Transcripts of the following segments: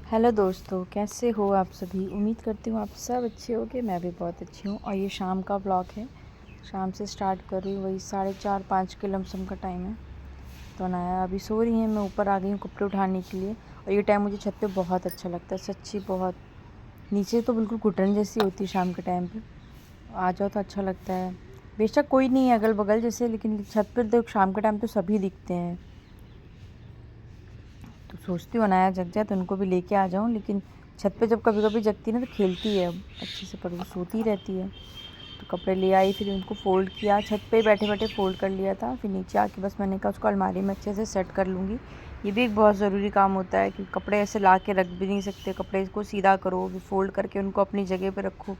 Hello दोस्तों, कैसे हो आप सभी। उम्मीद करती हूँ आप सब अच्छे होगे। मैं भी बहुत अच्छी हूँ। और ये शाम का ब्लॉग है, शाम से स्टार्ट कर रही हूँ। वही 4:30-5 के लमसम का टाइम है। तो अनाया अभी सो रही है, मैं ऊपर आ गई हूँ कपड़े उठाने के लिए। और ये टाइम मुझे छत पे बहुत अच्छा लगता है, सच्ची बहुत। नीचे तो बिल्कुल घुटन जैसी होती है शाम के टाइम पर, आ जाओ तो अच्छा लगता है। बेशक कोई नहीं है अगल बगल जैसे, लेकिन छत पर तो शाम के टाइम तो सभी दिखते हैं। तो सोचती हूँ अनाया जग जाए तो उनको भी लेके आ जाऊँ, लेकिन छत पे जब कभी कभी जगती है ना तो खेलती है अच्छे से, पर वो सोती रहती है। तो कपड़े ले आई, फिर उनको फ़ोल्ड किया, छत पे बैठे बैठे फ़ोल्ड कर लिया था। फिर नीचे आके बस मैंने कहा उसको अलमारी में अच्छे से सेट कर लूँगी। ये भी एक बहुत ज़रूरी काम होता है कि कपड़े ऐसे ला के रख भी नहीं सकते। कपड़े को सीधा करो, फिर फ़ोल्ड करके उनको अपनी जगह पर रखो,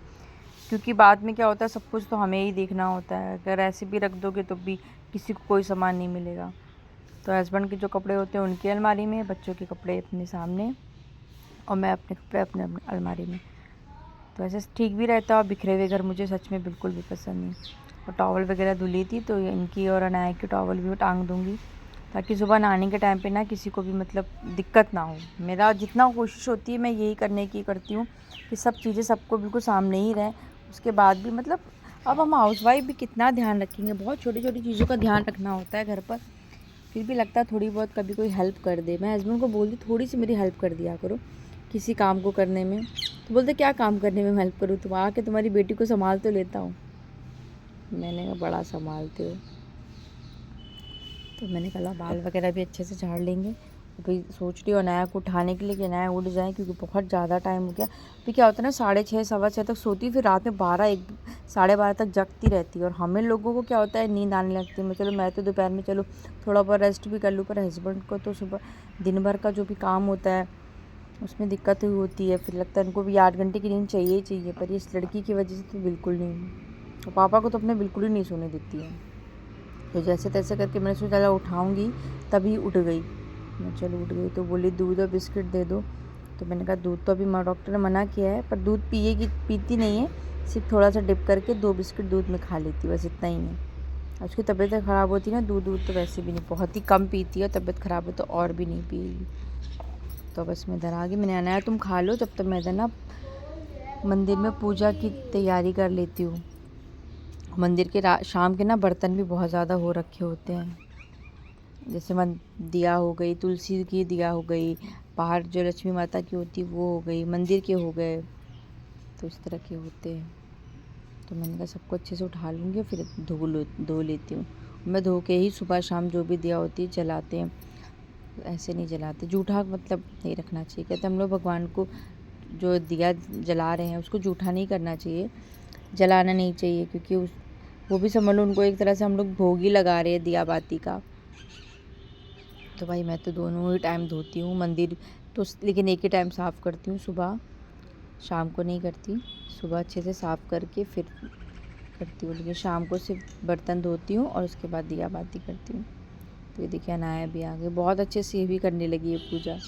क्योंकि बाद में क्या होता है, सब कुछ तो हमें ही देखना होता है। अगर ऐसे भी रख दोगे तो भी किसी को कोई सामान नहीं मिलेगा। तो हस्बैंड के जो कपड़े होते हैं उनकी अलमारी में, बच्चों के कपड़े अपने सामने, और मैं अपने कपड़े अपने अपने अलमारी में। तो ऐसे ठीक भी रहता है। और बिखरे हुए घर मुझे सच में बिल्कुल भी पसंद नहीं। और टॉवल वगैरह धुली थी तो इनकी और अनाया की टॉवल भी टांग दूँगी, ताकि सुबह नहाने के टाइम पे ना किसी को भी मतलब दिक्कत ना हो। मेरा जितना कोशिश होती है मैं यही करने की करती हूँ कि सब चीज़ें सबको बिल्कुल सामने ही रहें। उसके बाद भी मतलब अब हम हाउसवाइफ भी कितना ध्यान रखेंगे, बहुत छोटी छोटी चीज़ों का ध्यान रखना होता है घर पर। फिर भी लगता है थोड़ी बहुत कभी कोई हेल्प कर दे। मैं हस्बैंड को बोलती थोड़ी सी मेरी हेल्प कर दिया करो किसी काम को करने में। तो बोलते क्या काम करने में हेल्प करूँ, तुम आके तुम्हारी बेटी को संभाल तो लेता हूँ। मैंने कहा बड़ा संभालते हो। तो मैंने कहा बाल वगैरह भी अच्छे से झाड़ लेंगे। अभी सोच रही हूँ अनाया को उठाने के लिए कि अनाया उठ जाए, क्योंकि बहुत ज़्यादा टाइम हो गया। फिर क्या होता है ना, 6:30 6:15 तक सोती, फिर रात में 12 1 12:30 तक जगती रहती है। और हमें लोगों को क्या होता है, नींद आने लगती है। मैं तो दोपहर में चलो थोड़ा बहुत रेस्ट भी कर लूँ, पर हस्बैंड को तो सुबह दिन भर का जो भी काम होता है उसमें दिक्कत ही होती है। फिर लगता है उनको भी 8 घंटे की नींद चाहिए ही चाहिए, पर इस लड़की की वजह से तो बिल्कुल नहीं। और पापा को तो अपने बिल्कुल ही नहीं सोने देती है। तो जैसे तैसे करके मैंने सोचा चला उठाऊँगी, तभी उठ गई। मैं चलो उठ गई तो बोली दूध और बिस्किट दे दो। तो मैंने कहा दूध तो अभी डॉक्टर ने मना किया है, पर दूध पीती नहीं है, सिर्फ थोड़ा सा डिप करके 2 बिस्किट दूध में खा लेती, बस इतना ही है। उसकी तबीयत ख़राब होती है ना, दूध तो वैसे भी नहीं, बहुत ही कम पीती है। तबीयत ख़राब हो तो और भी नहीं पिएगी। तो बस मैं इधर आ गई। मैंने अनाया तुम खा लो, जब तक मैं इधर ना मंदिर में पूजा की तैयारी कर लेती हूँ। मंदिर के शाम के ना बर्तन भी बहुत ज़्यादा हो रखे होते हैं। जैसे दिया हो गई, तुलसी की दिया हो गई, बाहर जो लक्ष्मी माता की होती वो हो गई, मंदिर के हो गए, तो इस तरह के होते हैं। तो मैंने कहा सबको अच्छे से उठा लूँगी, फिर धो लेती हूँ। मैं धो के ही सुबह शाम जो भी दिया होती है जलाते हैं, ऐसे नहीं जलाते। जूठा मतलब नहीं रखना चाहिए। कहते हम लोग भगवान को जो दिया जला रहे हैं उसको जूठा नहीं करना चाहिए, जलाना नहीं चाहिए, क्योंकि वो भी समझ लो उनको एक तरह से हम लोग भोग ही लगा रहे हैं दिया बाती का। तो भाई मैं तो दोनों ही टाइम धोती हूँ मंदिर तो, लेकिन एक ही टाइम साफ़ करती हूँ, सुबह शाम को नहीं करती। सुबह अच्छे से साफ़ करके फिर करती हूँ, लेकिन शाम को सिर्फ बर्तन धोती हूँ और उसके बाद दिया बाती करती हूँ। तो ये देखिए अनाया भी आ गई, बहुत अच्छे से भी करने लगी है पूजा।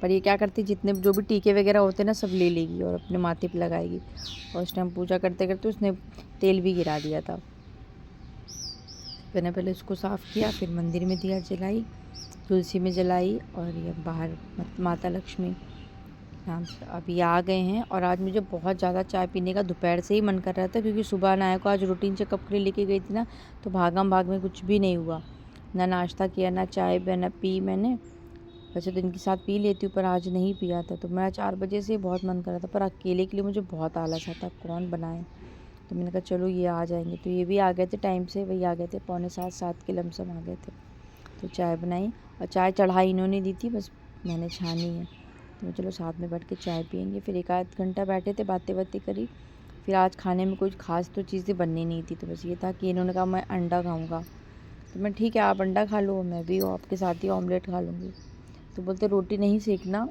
पर ये क्या करती, जितने जो भी टीके वगैरह होते हैं ना सब ले लेगी और अपने माथे पे लगाएगी। और उस टाइम पूजा करते करते उसने तेल भी गिरा दिया था। मैंने पहले उसको साफ़ किया, फिर मंदिर में दिया जलाई, तुलसी में जलाई, और ये बाहर माता लक्ष्मी नाम से अभी आ गए हैं। और आज मुझे बहुत ज़्यादा चाय पीने का दोपहर से ही मन कर रहा था, क्योंकि सुबह अनाया को आज रूटीन चेकअप के लिए लेके गई थी ना, तो भागम भाग में कुछ भी नहीं हुआ, ना नाश्ता किया, ना चाय ना पी मैंने। वैसे तो इनके साथ पी लेती हूँ, पर आज नहीं पिया था। तो मेरा 4 बजे से ही बहुत मन कर रहा था, पर अकेले के लिए मुझे बहुत आलस आता, कौन बनाए। तो मैंने कहा चलो ये आ जाएंगे। तो ये भी आ गए थे टाइम से, वही आ गए थे 6:45-7 के लमसम आ गए थे। तो चाय बनाई, और चाय चढ़ाई इन्होंने दी थी, बस मैंने छानी है। तो चलो साथ में बैठ के चाय पियेंगे। फिर 1 आध घंटा बैठे थे, बातें बातें करी। फिर आज खाने में कुछ खास तो चीज़ें बननी नहीं थी, तो बस ये था कि इन्होंने कहा मैं अंडा खाऊंगा। तो मैं ठीक है आप अंडा खा लो, मैं भी आपके साथ ही ऑमलेट खा लूँगी। तो बोलते रोटी नहीं सेकना,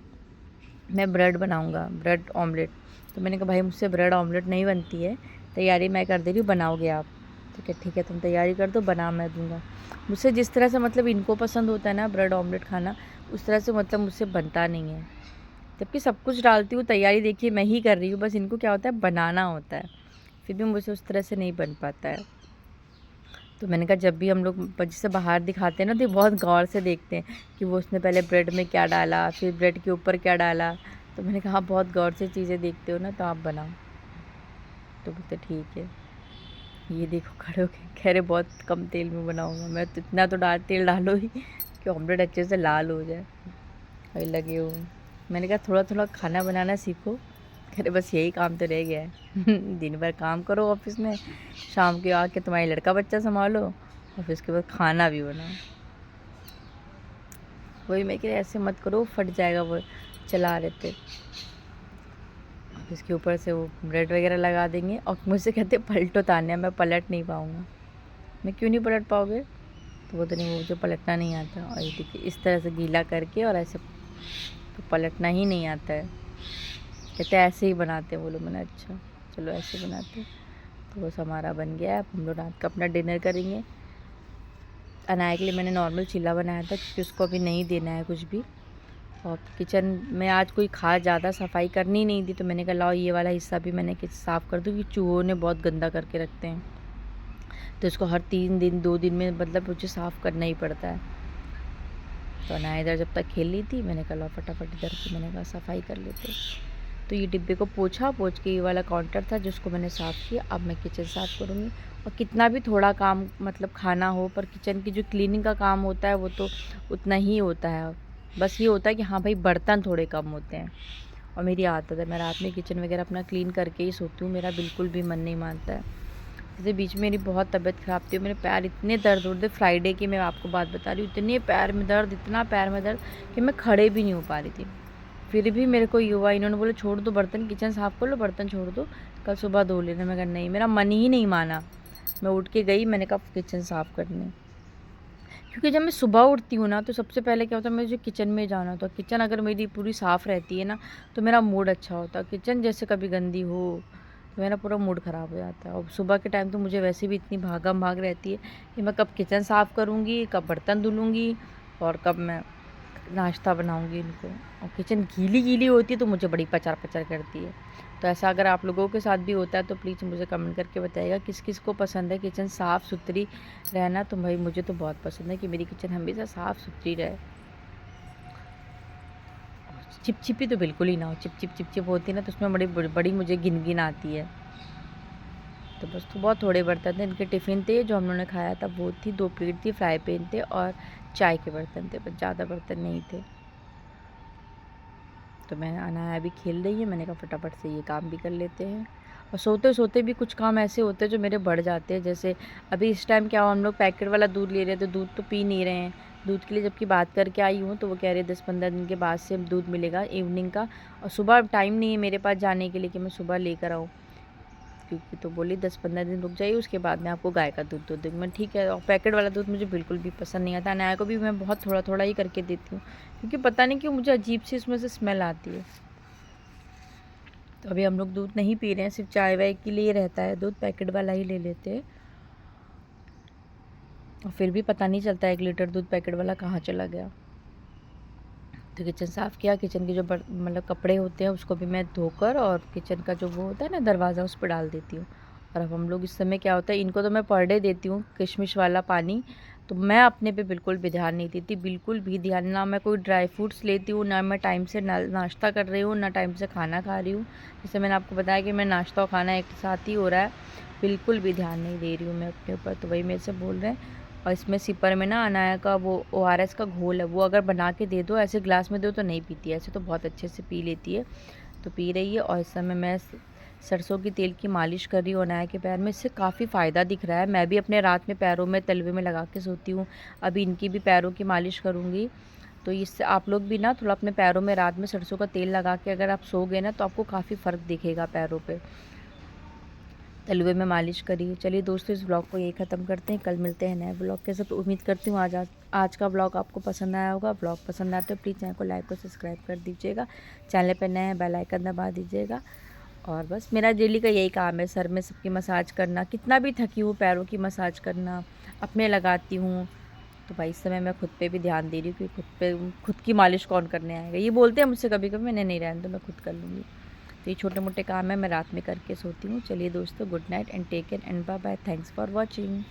मैं ब्रेड बनाऊँगा, ब्रेड ऑमलेट। तो मैंने कहा भाई मुझसे ब्रेड ऑमलेट नहीं बनती है, तैयारी मैं कर दे रही हूँ, बनाओगे आप। ठीक है तुम तैयारी कर दो, बना मैं दूँगा। मुझसे जिस तरह से मतलब इनको पसंद होता है ना ब्रेड ऑमलेट खाना, उस तरह से मतलब मुझसे बनता नहीं है। जबकि सब कुछ डालती हूँ, तैयारी देखिए मैं ही कर रही हूँ, बस इनको क्या होता है बनाना होता है, फिर भी मुझसे उस तरह से नहीं बन पाता है। तो मैंने कहा जब भी हम लोग बच्चे से बाहर दिखाते हैं ना, तो बहुत गौर से देखते हैं कि वो उसने पहले ब्रेड में क्या डाला, फिर ब्रेड के ऊपर क्या डाला। तो मैंने कहा बहुत गौर से चीज़ें देखते हो ना, तो आप बनाओ। तो बोलते ठीक है। ये देखो खड़े होके कह रहे बहुत कम तेल में बनाऊंगा। मैं तो इतना तो तेल डालो ही कि ऑमलेट अच्छे से लाल हो जाए। वही लगे हुए। मैंने कहा थोड़ा थोड़ा खाना बनाना सीखो। कह रहे बस यही काम तो रह गया है दिन भर काम करो ऑफिस में, शाम के आके तुम्हारी लड़का बच्चा संभालो और फिर उसके बाद खाना भी बनाओ। वही मैं कह रही ऐसे मत करो, फट जाएगा। वो चला रहे थे, इसके ऊपर से वो ब्रेड वगैरह लगा देंगे और मुझसे कहते पलटो तान्या, मैं पलट नहीं पाऊँगा। मैं क्यों नहीं पलट पाओगे? तो वो तो नहीं, वो जो पलटना नहीं आता। और ये देखिए इस तरह से गीला करके और ऐसे, तो पलटना ही नहीं आता है। कहते ऐसे ही बनाते हैं वो लोग। मैंने अच्छा चलो ऐसे बनाते हैं। तो बस हमारा बन गया है। अब हम लोग रात का अपना डिनर करेंगे। अनाया के लिए मैंने नॉर्मल चीला बनाया था क्योंकि उसको अभी नहीं देना है कुछ भी। और किचन में आज कोई खास ज़्यादा सफाई करनी नहीं थी, तो मैंने कहा लाओ ये वाला हिस्सा भी मैंने साफ़ कर दूँ, क्योंकि चूहों ने बहुत गंदा करके रखते हैं। तो इसको हर 3 दिन 2 दिन में मतलब मुझे साफ़ करना ही पड़ता है। तो अनाया इधर जब तक खेल रही थी, मैंने कहा लाओ फटाफट इधर की मैंने कहा सफाई कर लेते। तो ये डिब्बे को पोछ के ये वाला काउंटर था जिसको मैंने साफ़ किया। अब मैं किचन साफ़ करूँगी। और कितना भी थोड़ा काम मतलब खाना हो, पर किचन की जो क्लीनिंग का काम होता है वो तो उतना ही होता है। बस ये होता है कि हाँ भाई बर्तन थोड़े कम होते हैं। और मेरी आदत है, मैं रात में किचन वगैरह अपना क्लीन करके ही सोती हूँ। मेरा बिल्कुल भी मन नहीं मानता है। जैसे बीच में मेरी बहुत तबीयत ख़राब थी, मेरे पैर इतने दर्द होते, फ्राइडे की मैं आपको बात बता रही हूँ, इतने पैर में दर्द, इतना पैर में दर्द कि मैं खड़े भी नहीं हो पा रही थी। फिर भी मेरे को युवा इन्होंने बोले छोड़ दो बर्तन, किचन साफ़ कर लो, बर्तन छोड़ दो, कल सुबह धो लेना। मैं कहा नहीं, मेरा मन ही नहीं माना। मैं उठ के गई, मैंने कहा किचन साफ़ करने। क्योंकि जब मैं सुबह उठती हूँ ना, तो सबसे पहले क्या होता है, मुझे किचन में जाना होता है। किचन अगर मेरी पूरी साफ़ रहती है ना, तो मेरा मूड अच्छा होता है। किचन जैसे कभी गंदी हो तो मेरा पूरा मूड ख़राब हो जाता है। और सुबह के टाइम तो मुझे वैसे भी इतनी भागम भाग रहती है कि मैं कब किचन साफ़ करूँगी, कब बर्तन धुलूँगी और कब मैं नाश्ता बनाऊँगी इनको। और किचन गीली गीली होती है तो मुझे बड़ी पचर पचर करती है। तो ऐसा अगर आप लोगों के साथ भी होता है तो प्लीज़ मुझे कमेंट करके बताइएगा किस किस को पसंद है किचन साफ़ सुथरी रहना। तो भाई मुझे तो बहुत पसंद है कि मेरी किचन हमेशा साफ़ सुथरी रहे। चिपचिपी तो बिल्कुल ही ना हो। चिप होती है ना, तो उसमें बड़ी बड़ी मुझे गिन आती है। तो बस तो बहुत थोड़े बर्तन थे। इनके टिफ़िन थे जो हम लोगों ने खाया था, वो थी 2 प्लेट थी, फ्राई पैन थे और चाय के बर्तन थे, बस ज़्यादा बर्तन नहीं थे। तो मैं अनाया भी खेल रही है, मैंने कहा फटाफट से ये काम भी कर लेते हैं। और सोते सोते भी कुछ काम ऐसे होते हैं जो मेरे बढ़ जाते हैं। जैसे अभी इस टाइम क्या हो, हम लोग पैकेट वाला दूध ले रहे हैं, तो दूध तो पी नहीं रहे हैं। दूध के लिए जबकि बात करके आई हूँ, तो वो कह रहे 10-15 दिन के बाद से दूध मिलेगा इवनिंग का। और सुबह टाइम नहीं है मेरे पास जाने के लिए कि मैं सुबह लेकर आऊँ, क्योंकि तो बोली 10-15 दिन रुक जाइए, उसके बाद मैं आपको गाय का दूध दो दूँगी। मैं ठीक है। और पैकेट वाला दूध मुझे बिल्कुल भी पसंद नहीं आता। अनाया को भी मैं बहुत थोड़ा थोड़ा ही करके देती हूँ, क्योंकि पता नहीं क्यों मुझे अजीब सी उसमें से स्मेल आती है। तो अभी हम लोग दूध नहीं पी रहे हैं, सिर्फ चाय वाय के लिए रहता है दूध, पैकेट वाला ही ले लेते हैं। और फिर भी पता नहीं चलता 1 लीटर दूध पैकेट वाला कहाँ चला गया। तो किचन साफ़ किया। किचन के जो मतलब कपड़े होते हैं उसको भी मैं धोकर, और किचन का जो वो होता है ना दरवाज़ा, उस पर डाल देती हूँ। और अब हम लोग इस समय क्या होता है, इनको तो मैं पर डे देती हूँ किशमिश वाला पानी। तो मैं अपने पे बिल्कुल भी ध्यान नहीं देती, बिल्कुल भी ध्यान ना। मैं कोई ड्राई फ्रूट्स लेती हूँ, ना मैं टाइम से नाश्ता कर रही हूँ, ना टाइम से खाना खा रही हूँ। जैसे मैंने आपको बताया कि मैं नाश्ता और खाना एक साथ ही हो रहा है, बिल्कुल भी ध्यान नहीं दे रही हूँ मैं अपने ऊपर। तो वही मेरे से बोल रहे हैं। और इसमें सिपर में ना अनाया का वो ORS का घोल है, वो अगर बना के दे दो, ऐसे ग्लास में दो तो नहीं पीती है, ऐसे तो बहुत अच्छे से पी लेती है। तो पी रही है। और इस समय मैं सरसों की तेल की मालिश कर रही हूँ अनाया के पैर में। इससे काफ़ी फ़ायदा दिख रहा है। मैं भी अपने रात में पैरों में तलवे में लगा के सोती हूँ। अभी इनकी भी पैरों की मालिश करूँगी। तो इससे आप लोग भी ना थोड़ा अपने पैरों में रात में सरसों का तेल लगा के अगर आप सोओगे ना, तो आपको काफ़ी फ़र्क दिखेगा पैरों पे। तलवे में मालिश करिए। चलिए दोस्तों, इस ब्लॉग को यही ख़त्म करते हैं। कल मिलते हैं नए ब्लॉग के साथ। उम्मीद करती हूँ आज का ब्लॉग आपको पसंद आया होगा। ब्लॉग पसंद आते हो प्लीज़ चैनल को लाइक और सब्सक्राइब कर दीजिएगा। चैनल पर नए हैं, बेल आइकन दबा दीजिएगा। और बस मेरा डेली का यही काम है, सर में सबकी मसाज करना। कितना भी थकी हूँ, पैरों की मसाज करना अपने लगाती हूँ। तो भाई इस समय मैं खुद पे भी ध्यान दे रही हूँ कि खुद की मालिश कौन करने आएगा। ये बोलते हैं मुझसे कभी कभी, मैंने नहीं, रहने तो मैं खुद कर लूँगी। तो ये छोटे मोटे काम है, मैं रात में करके सोती हूँ। चलिए दोस्तों, good night and take care and bye bye. Thanks for watching.